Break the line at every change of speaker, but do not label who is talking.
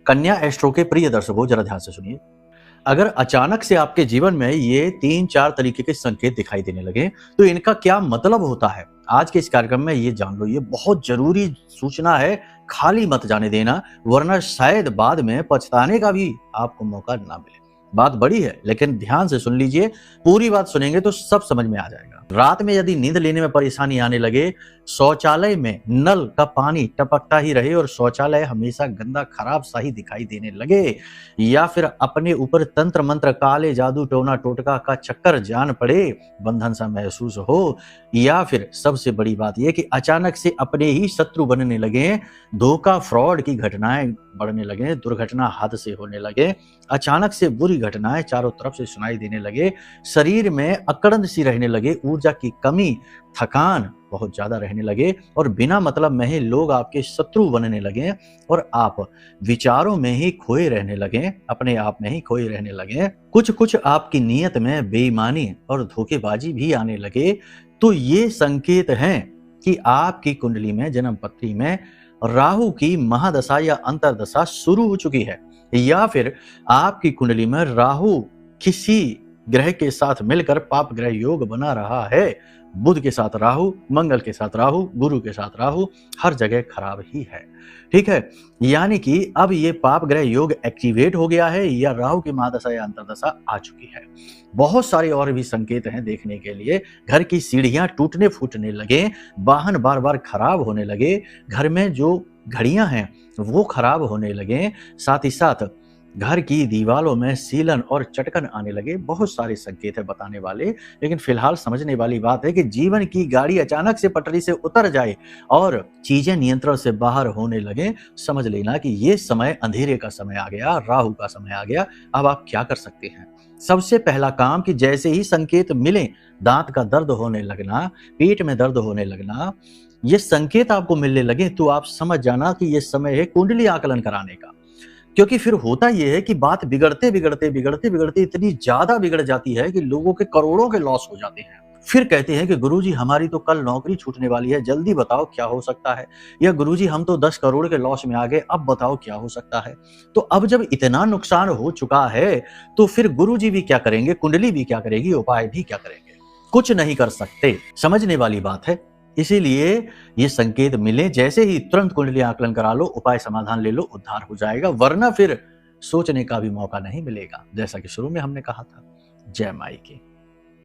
कन्या एस्ट्रो के प्रिय दर्शकों, जरा ध्यान से सुनिए। अगर अचानक से आपके जीवन में ये 3-4 तरीके के संकेत दिखाई देने लगे, तो इनका क्या मतलब होता है? आज के इस कार्यक्रम में ये जान लो। ये बहुत ज़रूरी सूचना है, खाली मत जाने देना, वरना शायद बाद में पछताने का भी आपको मौका ना मिले। बात बड़ी है, लेकिन ध्यान से सुन लीजिए। पूरी बात सुनेंगे तो सब समझ में आ जाएगा। रात में यदि नींद लेने में परेशानी आने लगे, शौचालय में नल का पानी टपकता ही रहे और शौचालय हमेशा गंदा खराब सा ही दिखाई देने लगे, या फिर अपने ऊपर तंत्र मंत्र, काले जादू, टोना टोटका का चक्कर जान पड़े, बंधन सा महसूस हो, या फिर सबसे बड़ी बात यह कि अचानक से अपने ही शत्रु बनने लगे, धोखा, फ्रॉड की घटनाएं बढ़ने लगे, दुर्घटना हद से होने लगे, अचानक से बुरी घटनाएं चारों तरफ से सुनाई देने लगे, शरीर में अकड़न सी रहने लगे, ऊर्जा की कमी, थकान बहुत ज्यादा रहने लगे और बिना मतलब में ही लोग आपके शत्रु बनने लगे और आप विचारों में ही खोए रहने लगे, अपने आप में ही खोए रहने लगे। कुछ कुछ आपकी नीयत में बेईमानी और धोखेबाजी भी आने लगे, तो ये संकेत हैं कि आपकी कुंडली में, जन्म पत्री में राहु की महादशा या अंतरदशा शुरू हो चुकी है, या फिर आपकी कुंडली में राहु किसी ग्रह के साथ मिलकर पाप ग्रह योग बना रहा है। बुध के साथ राहु, मंगल के साथ राहु, गुरु के साथ राहु, हर जगह खराब ही है। ठीक है, यानी कि अब ये पाप ग्रह योग एक्टिवेट हो गया है या राहु की महादशा या अंतरदशा आ चुकी है। बहुत सारे और भी संकेत हैं देखने के लिए। घर की सीढ़ियां टूटने फूटने लगे, वाहन बार बार खराब होने लगे, घर में जो घड़ियां हैं वो खराब होने लगे, साथ ही साथ घर की दीवारों में सीलन और चटकन आने लगे। बहुत सारे संकेत है बताने वाले, लेकिन फिलहाल समझने वाली बात है कि जीवन की गाड़ी अचानक से पटरी से उतर जाए और चीजें नियंत्रण से बाहर होने लगे, समझ लेना कि ये समय अंधेरे का समय आ गया, राहु का समय आ गया। अब आप क्या कर सकते हैं? सबसे पहला काम कि जैसे ही संकेत मिले, दांत का दर्द होने लगना, पेट में दर्द होने लगना, ये संकेत आपको मिलने लगे, तो आप समझ जाना कि ये समय है कुंडली आकलन कराने का। क्योंकि फिर होता यह है कि बात बिगड़ते बिगड़ते बिगड़ते बिगड़ते इतनी ज्यादा बिगड़ जाती है कि लोगों के करोड़ों के लॉस हो जाते हैं। फिर कहते हैं कि गुरुजी हमारी तो कल नौकरी छूटने वाली है, जल्दी बताओ क्या हो सकता है, या गुरुजी हम तो 10 करोड़ के लॉस में आ गए, अब बताओ क्या हो सकता है। तो अब जब इतना नुकसान हो चुका है, तो फिर गुरुजी भी क्या करेंगे, कुंडली भी क्या करेगी, उपाय भी क्या करेंगे? कुछ नहीं कर सकते। समझने वाली बात है। इसीलिए ये संकेत मिले जैसे ही तुरंत कुंडली आकलन करा लो, उपाय समाधान ले लो, उद्धार हो जाएगा, वरना फिर सोचने का भी मौका नहीं मिलेगा, जैसा कि शुरू में हमने कहा था। जय माई की।